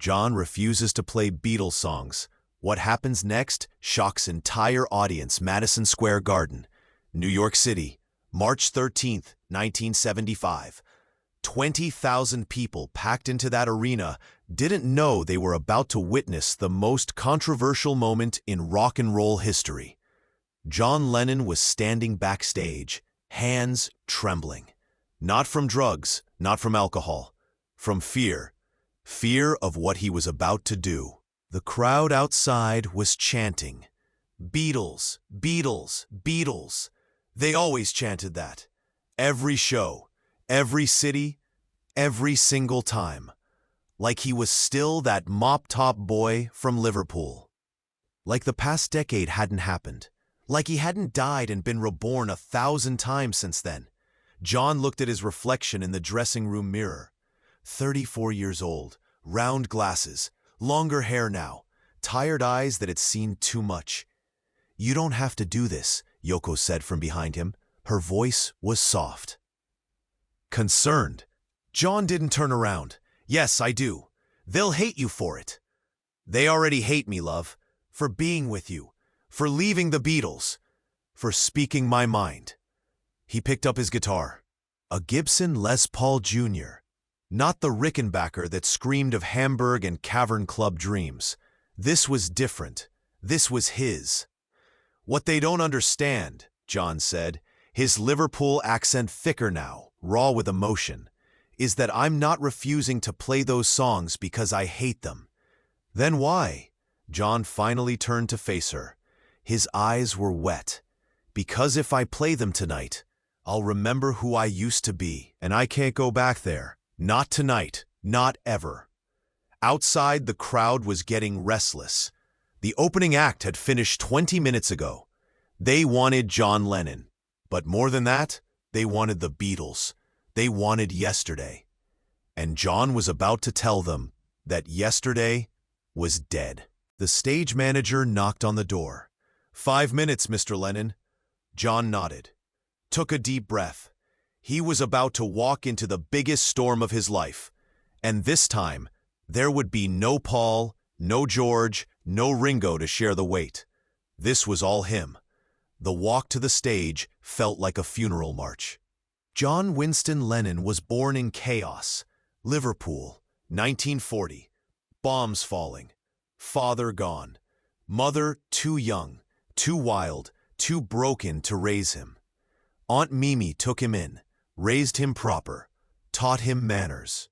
John refuses to play Beatles songs. What happens next shocks entire audience. Madison Square Garden, New York City, March 13th, 1975. 20,000 people packed into that arena didn't know they were about to witness the most controversial moment in rock and roll history. John Lennon was standing backstage, hands trembling. Not from drugs, not from alcohol, from fear. Fear of what he was about to do. The crowd outside was chanting, "Beatles, Beatles, Beatles." They always chanted that. Every show, every city, every single time. Like he was still that mop-top boy from Liverpool. Like the past decade hadn't happened. Like he hadn't died and been reborn 1,000 times since then. John looked at his reflection in the dressing room mirror. 34 years old, round glasses, longer hair now, tired eyes that had seen too much. "You don't have to do this," Yoko said from behind him. Her voice was soft. Concerned. John didn't turn around. "Yes, I do. They'll hate you for it." "They already hate me, love. For being with you. For leaving the Beatles. For speaking my mind." He picked up his guitar. A Gibson Les Paul Jr. Not the Rickenbacker that screamed of Hamburg and Cavern Club dreams. This was different. This was his. "What they don't understand," John said, his Liverpool accent thicker now, raw with emotion, "is that I'm not refusing to play those songs because I hate them." "Then why?" John finally turned to face her. His eyes were wet. "Because if I play them tonight, I'll remember who I used to be, and I can't go back there. Not tonight, not ever." Outside, the crowd was getting restless. The opening act had finished 20 minutes ago. They wanted John Lennon. But more than that, they wanted the Beatles. They wanted yesterday. And John was about to tell them that yesterday was dead. The stage manager knocked on the door. "5 minutes, Mr. Lennon." John nodded. Took a deep breath. He was about to walk into the biggest storm of his life. And this time, there would be no Paul, no George, no Ringo to share the weight. This was all him. The walk to the stage felt like a funeral march. John Winston Lennon was born in chaos. Liverpool, 1940. Bombs falling. Father gone. Mother too young, too wild, too broken to raise him. Aunt Mimi took him in, raised him proper, taught him manners.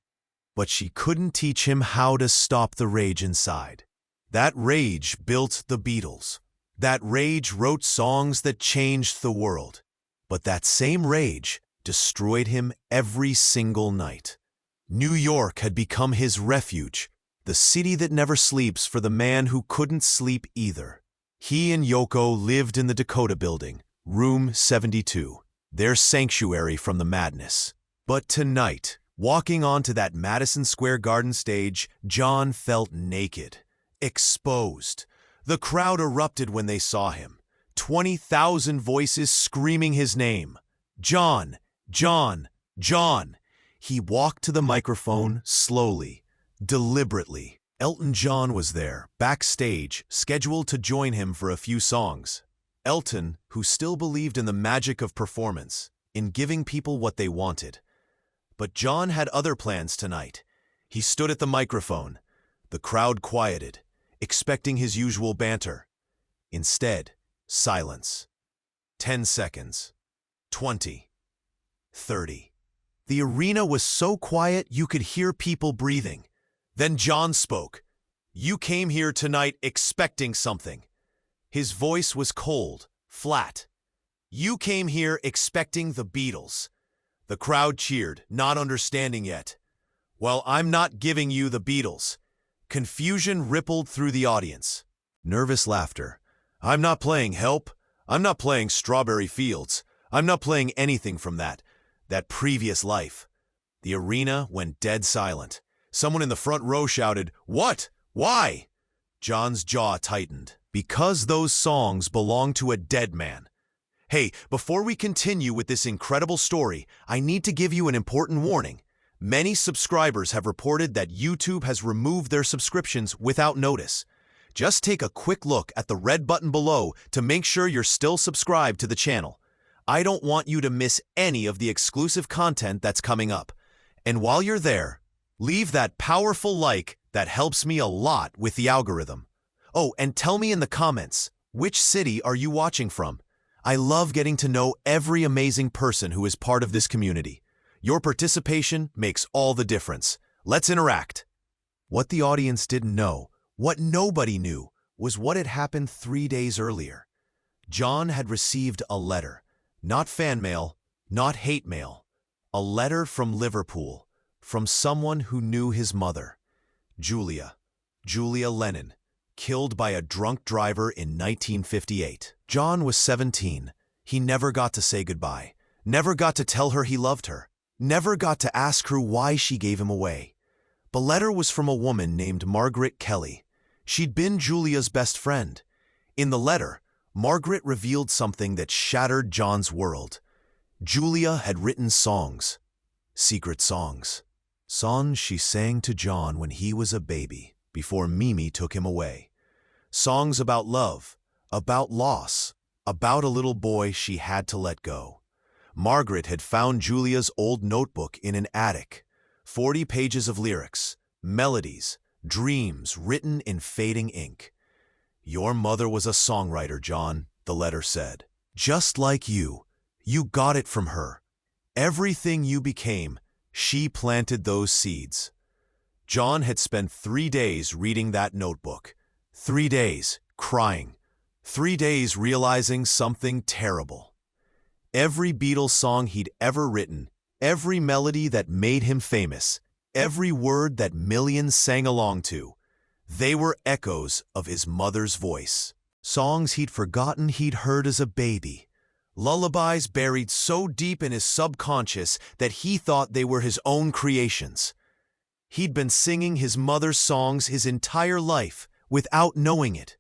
But she couldn't teach him how to stop the rage inside. That rage built the Beatles. That rage wrote songs that changed the world. But that same rage destroyed him every single night. New York had become his refuge, the city that never sleeps for the man who couldn't sleep either. He and Yoko lived in the Dakota Building, room 72, their sanctuary from the madness. But tonight, walking onto that Madison Square Garden stage, John felt naked, exposed. The crowd erupted when they saw him. 20,000 voices screaming his name. "John! John! John!" He walked to the microphone slowly, deliberately. Elton John was there, backstage, scheduled to join him for a few songs. Elton, who still believed in the magic of performance, in giving people what they wanted. But John had other plans tonight. He stood at the microphone. The crowd quieted, expecting his usual banter. Instead, silence. 10 seconds. 20. 30. The arena was so quiet you could hear people breathing. Then John spoke. "You came here tonight expecting something." His voice was cold, flat. "You came here expecting the Beatles." The crowd cheered, not understanding yet. "Well, I'm not giving you the Beatles." Confusion rippled through the audience. Nervous laughter. "I'm not playing Help. I'm not playing Strawberry Fields. I'm not playing anything from that previous life." The arena went dead silent. Someone in the front row shouted, "What? Why?" John's jaw tightened. "Because those songs belong to a dead man." "Hey, before we continue with this incredible story, I need to give you an important warning. Many subscribers have reported that YouTube has removed their subscriptions without notice. Just take a quick look at the red button below to make sure you're still subscribed to the channel. I don't want you to miss any of the exclusive content that's coming up. And while you're there, leave that powerful like that helps me a lot with the algorithm. Oh, and tell me in the comments, which city are you watching from? I love getting to know every amazing person who is part of this community. Your participation makes all the difference. Let's interact. What the audience didn't know, what nobody knew, was what had happened 3 days earlier. John had received a letter. Not fan mail, not hate mail. A letter from Liverpool, from someone who knew his mother. Julia Lennon, killed by a drunk driver in 1958. John was 17. He never got to say goodbye, never got to tell her he loved her, never got to ask her why she gave him away. The letter was from a woman named Margaret Kelly. She'd been Julia's best friend. In the letter, Margaret revealed something that shattered John's world. Julia had written songs, secret songs. Songs she sang to John when he was a baby, before Mimi took him away. Songs about love, about loss, about a little boy she had to let go. Margaret had found Julia's old notebook in an attic. 40 pages of lyrics, melodies, dreams written in fading ink. "Your mother was a songwriter, John," the letter said. "Just like you. You got it from her. Everything you became, she planted those seeds." John had spent 3 days reading that notebook. 3 days crying. 3 days realizing something terrible. Every Beatles song he'd ever written, every melody that made him famous, every word that millions sang along to, they were echoes of his mother's voice. Songs he'd forgotten he'd heard as a baby. Lullabies buried so deep in his subconscious that he thought they were his own creations. He'd been singing his mother's songs his entire life without knowing it.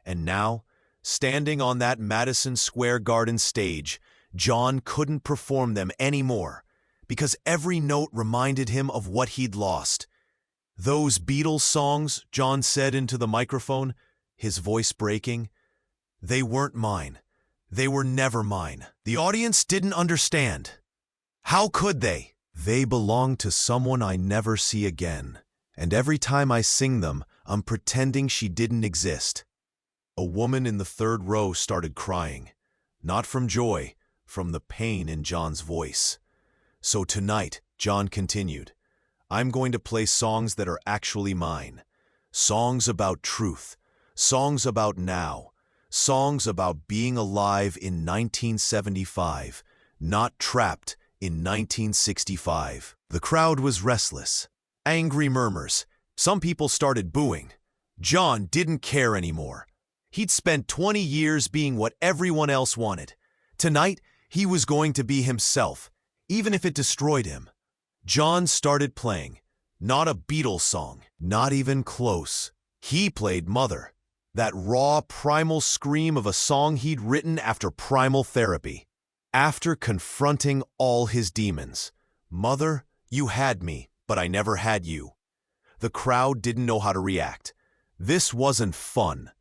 And now, standing on that Madison Square Garden stage, John couldn't perform them anymore because every note reminded him of what he'd lost. "Those Beatles songs," John said into the microphone, his voice breaking, "they weren't mine. They were never mine." The audience didn't understand. How could they? "They belong to someone I never see again, and every time I sing them, I'm pretending she didn't exist." A woman in the third row started crying, not from joy, from the pain in John's voice. "So tonight," John continued, "I'm going to play songs that are actually mine. Songs about truth, songs about now, songs about being alive in 1975, not trapped in 1965. The crowd was restless. Angry murmurs. Some people started booing. John didn't care anymore. He'd spent 20 years being what everyone else wanted. Tonight, he was going to be himself, even if it destroyed him. John started playing. Not a Beatles song, not even close. He played Mother, that raw, primal scream of a song he'd written after primal therapy. After confronting all his demons. "Mother, you had me, but I never had you." The crowd didn't know how to react. This wasn't fun.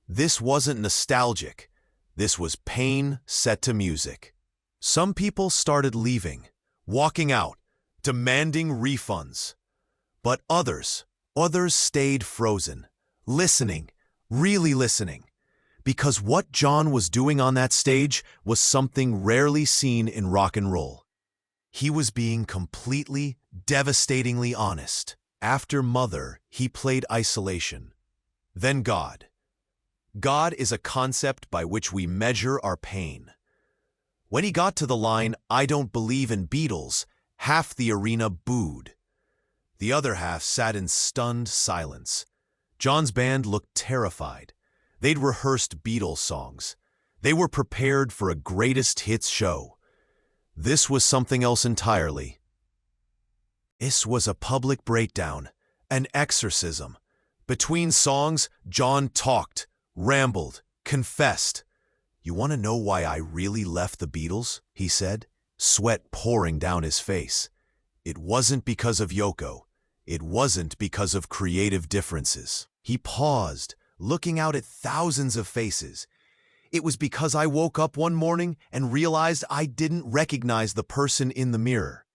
This wasn't nostalgic. This was pain set to music. Some people started leaving, walking out, demanding refunds. But others stayed frozen, listening, really listening. Because what John was doing on that stage was something rarely seen in rock and roll. He was being completely, devastatingly honest. After Mother, he played Isolation. Then God. God is a concept by which we measure our pain. When he got to the line, "I don't believe in Beatles," half the arena booed. The other half sat in stunned silence. John's band looked terrified. They'd rehearsed Beatles songs. They were prepared for a greatest hits show. This was something else entirely. This was a public breakdown, an exorcism. Between songs, John talked, rambled, confessed. "You want to know why I really left the Beatles?" he said, sweat pouring down his face. It wasn't because of Yoko. It wasn't because of creative differences. He paused, looking out at thousands of faces. It was because I woke up one morning and realized I didn't recognize the person in the mirror.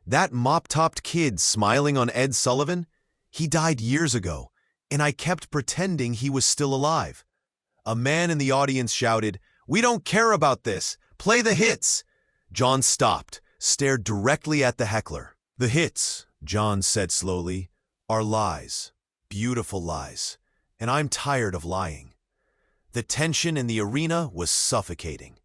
That mop-topped kid smiling on Ed Sullivan? He died years ago, and I kept pretending he was still alive. A man in the audience shouted, "We don't care about this! Play the hits!" John stopped, stared directly at the heckler. "The hits," John said slowly, "are lies. Beautiful lies. And I'm tired of lying." The tension in the arena was suffocating.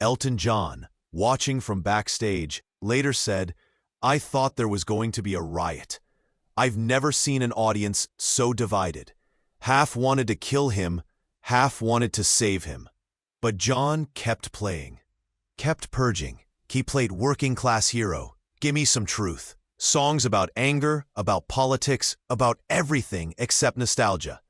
Elton John, watching from backstage, later said, "I thought there was going to be a riot. I've never seen an audience so divided. Half wanted to kill him, half wanted to save him." But John kept playing, kept purging. He played Working Class Hero, Gimme Some Truth, songs about anger, about politics, about everything except nostalgia.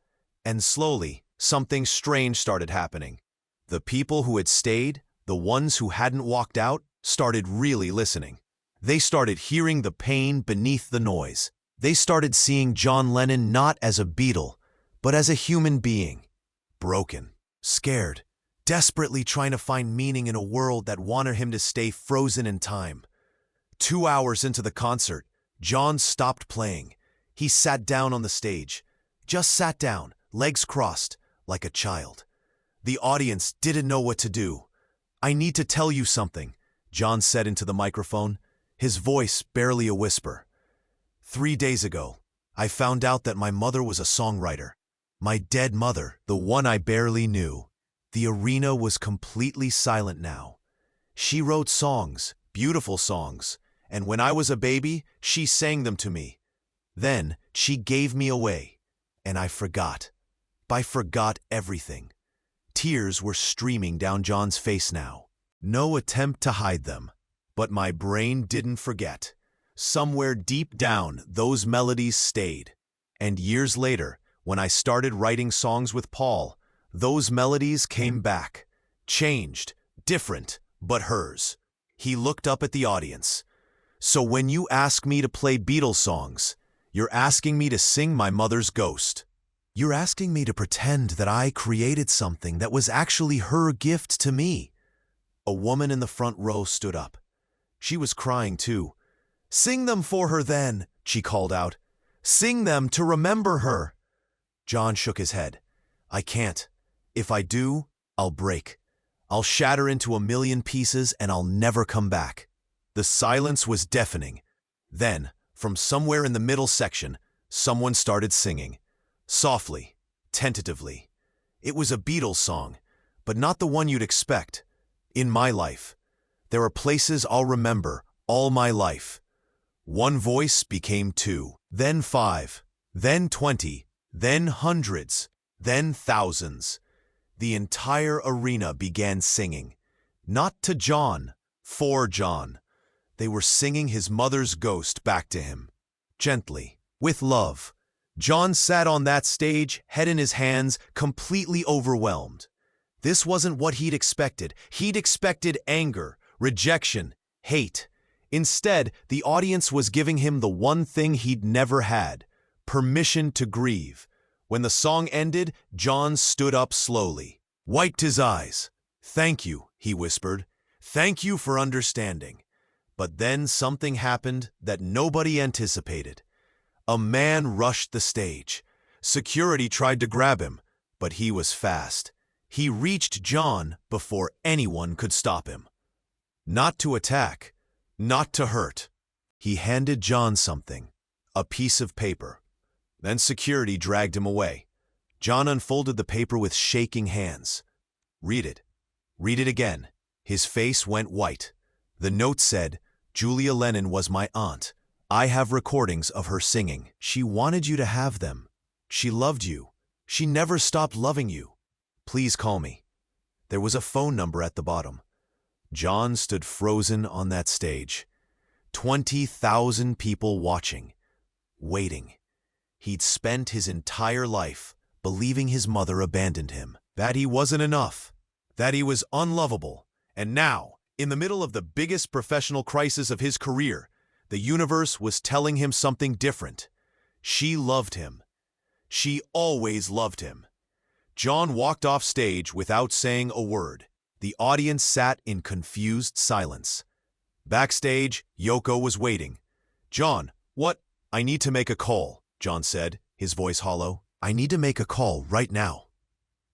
And slowly, something strange started happening. The people who had stayed, the ones who hadn't walked out, started really listening. They started hearing the pain beneath the noise. They started seeing John Lennon not as a Beatle, but as a human being. Broken, scared, desperately trying to find meaning in a world that wanted him to stay frozen in time. 2 hours into the concert, John stopped playing. He sat down on the stage. Just sat down, legs crossed, like a child. The audience didn't know what to do. "I need to tell you something," John said into the microphone, his voice barely a whisper. 3 days ago, I found out that my mother was a songwriter. My dead mother, the one I barely knew. The arena was completely silent now. She wrote songs, beautiful songs, and when I was a baby, she sang them to me. Then she gave me away, and I forgot. I forgot everything. Tears were streaming down John's face now. No attempt to hide them. But my brain didn't forget. Somewhere deep down, those melodies stayed. And years later, when I started writing songs with Paul, those melodies came back. Changed, different, but hers. He looked up at the audience. "So when you ask me to play Beatles songs, you're asking me to sing my mother's ghost. You're asking me to pretend that I created something that was actually her gift to me." A woman in the front row stood up. She was crying too. "Sing them for her then," she called out. "Sing them to remember her." John shook his head. "I can't. If I do, I'll break. I'll shatter into a million pieces and I'll never come back." The silence was deafening. Then, from somewhere in the middle section, someone started singing. Softly, tentatively. It was a Beatles song, but not the one you'd expect. "In My Life. There are places I'll remember all my life." One voice became 2, then 5, then 20, then hundreds, then thousands. The entire arena began singing. Not to John, for John. They were singing his mother's ghost back to him. Gently, with love. John sat on that stage, head in his hands, completely overwhelmed. This wasn't what he'd expected. He'd expected anger, rejection, hate. Instead, the audience was giving him the one thing he'd never had: permission to grieve. When the song ended, John stood up slowly, wiped his eyes. "Thank you," he whispered. "Thank you for understanding." But then something happened that nobody anticipated. A man rushed the stage. Security tried to grab him, but he was fast. He reached John before anyone could stop him. Not to attack, not to hurt. He handed John something, a piece of paper. Then security dragged him away. John unfolded the paper with shaking hands. "Read it. Read it again." His face went white. The note said, "Julia Lennon was my aunt. I have recordings of her singing. She wanted you to have them. She loved you. She never stopped loving you. Please call me." There was a phone number at the bottom. John stood frozen on that stage. 20,000 people watching, waiting. He'd spent his entire life believing his mother abandoned him, that he wasn't enough, that he was unlovable. And now, in the middle of the biggest professional crisis of his career, The universe was telling him something different. She loved him. She always loved him. John walked off stage without saying a word. The audience sat in confused silence. Backstage, Yoko was waiting. "John, what?" "I need to make a call," John said, his voice hollow. "I need to make a call right now."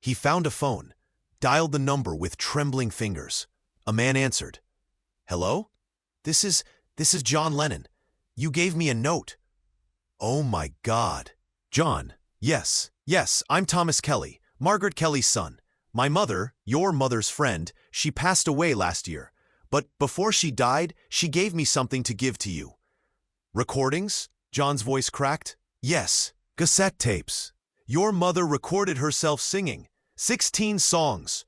He found a phone, dialed the number with trembling fingers. A man answered. "Hello? This is John Lennon. You gave me a note." "Oh my God." "John, yes, I'm Thomas Kelly, Margaret Kelly's son. My mother, your mother's friend, she passed away last year. But before she died, she gave me something to give to you." "Recordings?" John's voice cracked. "Yes, cassette tapes. Your mother recorded herself singing 16 songs.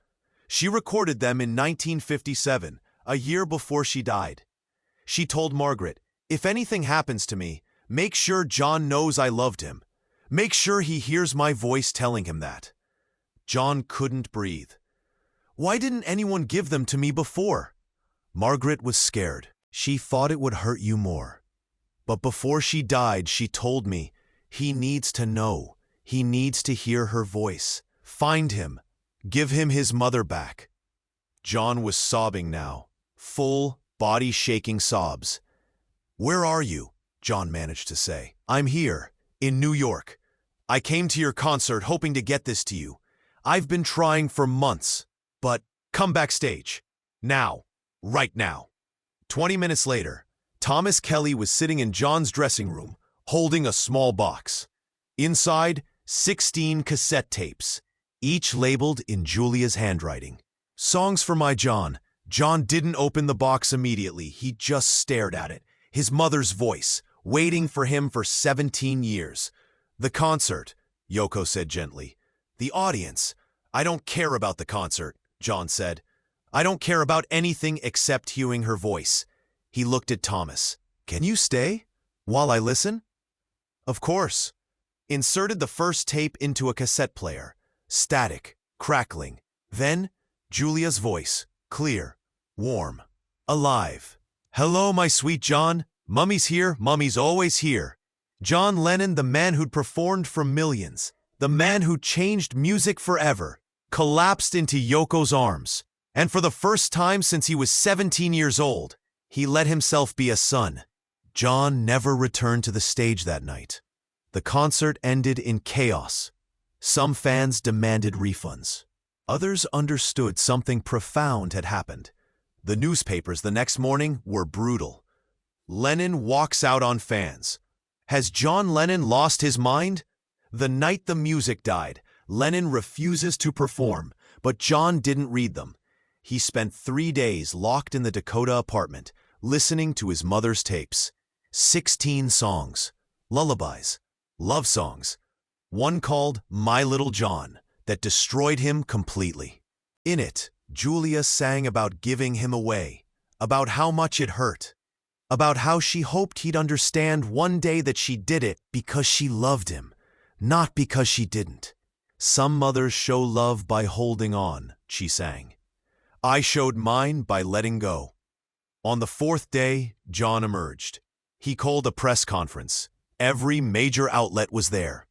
She recorded them in 1957, a year before she died. She told Margaret, 'If anything happens to me, make sure John knows I loved him. Make sure he hears my voice telling him that.'" John couldn't breathe. "Why didn't anyone give them to me before?" "Margaret was scared. She thought it would hurt you more. But before she died, she told me, he needs to know. He needs to hear her voice. Find him. Give him his mother back." John was sobbing now, full, body-shaking sobs. "Where are you?" John managed to say. "I'm here, in New York. I came to your concert hoping to get this to you. I've been trying for months. But come backstage. Now. Right now." 20 minutes later, Thomas Kelly was sitting in John's dressing room, holding a small box. Inside, 16 cassette tapes, each labeled in Julia's handwriting. "Songs for my John." John didn't open the box immediately. He just stared at it. His mother's voice, waiting for him for 17 years. "The concert," Yoko said gently. "The audience." "I don't care about the concert," John said. "I don't care about anything except hearing her voice." He looked at Thomas. "Can you stay while I listen?" "Of course." Inserted the first tape into a cassette player. Static, crackling. Then, Julia's voice, clear, warm, alive. "Hello, my sweet John. Mummy's here. Mummy's always here." John Lennon, the man who'd performed for millions, the man who changed music forever, collapsed into Yoko's arms. And for the first time since he was 17 years old, he let himself be a son. John never returned to the stage that night. The concert ended in chaos. Some fans demanded refunds. Others understood something profound had happened. The newspapers the next morning were brutal. "Lennon walks out on fans. Has John Lennon lost his mind?" The night the music died, Lennon refuses to perform, but John didn't read them. He spent 3 days locked in the Dakota apartment, listening to his mother's tapes. 16 songs, lullabies, love songs. One called My Little John, that destroyed him completely. In it, Julia sang about giving him away, about how much it hurt, about how she hoped he'd understand one day that she did it because she loved him, not because she didn't. "Some mothers show love by holding on," she sang. "I showed mine by letting go." On the 4th day, John emerged. He called a press conference. Every major outlet was there.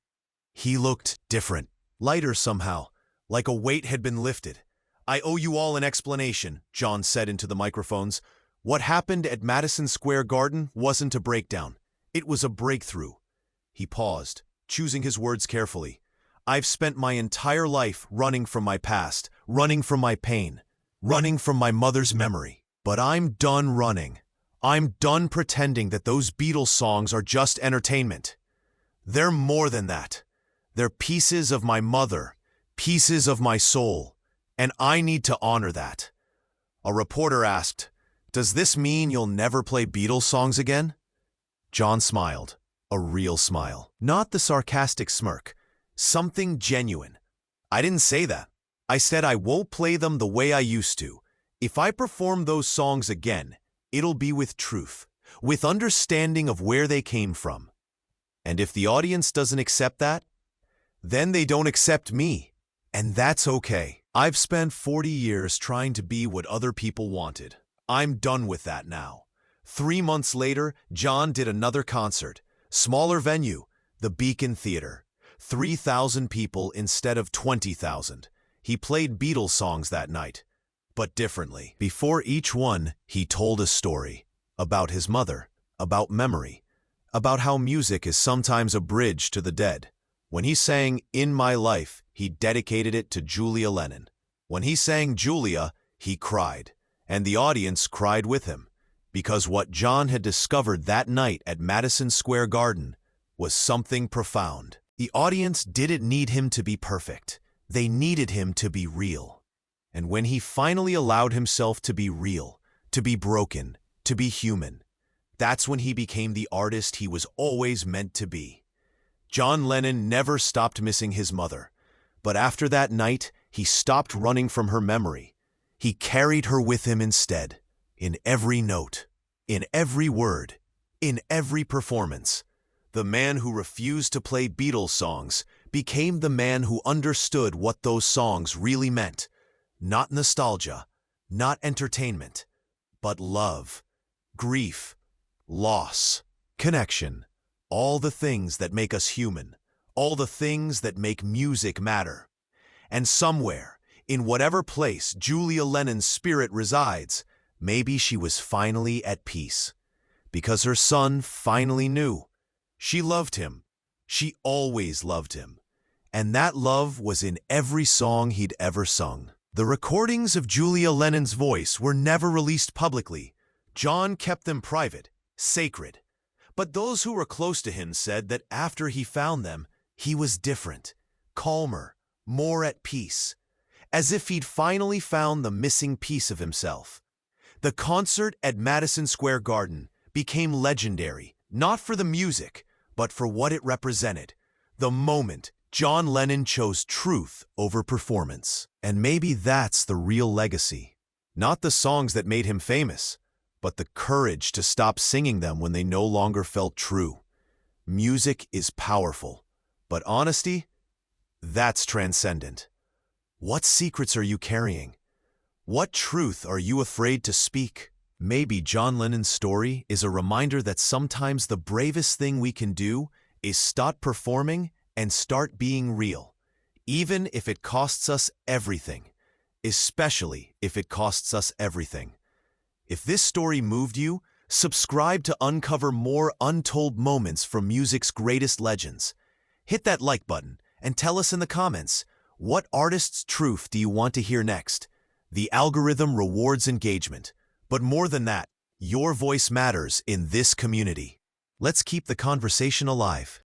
He looked different, lighter somehow, like a weight had been lifted. "I owe you all an explanation," John said into the microphones. "What happened at Madison Square Garden wasn't a breakdown. It was a breakthrough." He paused, choosing his words carefully. "I've spent my entire life running from my past, running from my pain, running from my mother's memory. But I'm done running. I'm done pretending that those Beatles songs are just entertainment. They're more than that. They're pieces of my mother, pieces of my soul, and I need to honor that." A reporter asked, "Does this mean you'll never play Beatles songs again?" John smiled, a real smile, not the sarcastic smirk, something genuine. "I didn't say that. I said I won't play them the way I used to. If I perform those songs again, it'll be with truth, with understanding of where they came from. And if the audience doesn't accept that, then they don't accept me. And that's okay. I've spent 40 years trying to be what other people wanted. I'm done with that now. 3 months later, John did another concert. Smaller venue, the Beacon Theater. 3,000 people instead of 20,000. He played Beatles songs that night, but differently. Before each one, he told a story about his mother, about memory, about how music is sometimes a bridge to the dead. When he sang In My Life, he dedicated it to Julia Lennon. When he sang Julia, he cried, and the audience cried with him, because what John had discovered that night at Madison Square Garden was something profound. The audience didn't need him to be perfect. They needed him to be real. And when he finally allowed himself to be real, to be broken, to be human, that's when he became the artist he was always meant to be. John Lennon never stopped missing his mother, but after that night, he stopped running from her memory. He carried her with him instead, in every note, in every word, in every performance. The man who refused to play Beatles songs became the man who understood what those songs really meant. Not nostalgia, not entertainment, but love, grief, loss, connection, all the things that make us human, all the things that make music matter. And somewhere, in whatever place Julia Lennon's spirit resides, maybe she was finally at peace, because her son finally knew. She loved him. She always loved him. And that love was in every song he'd ever sung. The recordings of Julia Lennon's voice were never released publicly. John kept them private, sacred. But those who were close to him said that after he found them, he was different, calmer, more at peace, as if he'd finally found the missing piece of himself. The concert at Madison Square Garden became legendary, not for the music, but for what it represented. The moment John Lennon chose truth over performance. And maybe that's the real legacy. Not the songs that made him famous, but the courage to stop singing them when they no longer felt true. Music is powerful, but honesty, that's transcendent. What secrets are you carrying? What truth are you afraid to speak? Maybe John Lennon's story is a reminder that sometimes the bravest thing we can do is stop performing and start being real, even if it costs us everything, especially if it costs us everything. If this story moved you, subscribe to uncover more untold moments from music's greatest legends. Hit that like button and tell us in the comments, what artist's truth do you want to hear next? The algorithm rewards engagement. But more than that, your voice matters in this community. Let's keep the conversation alive.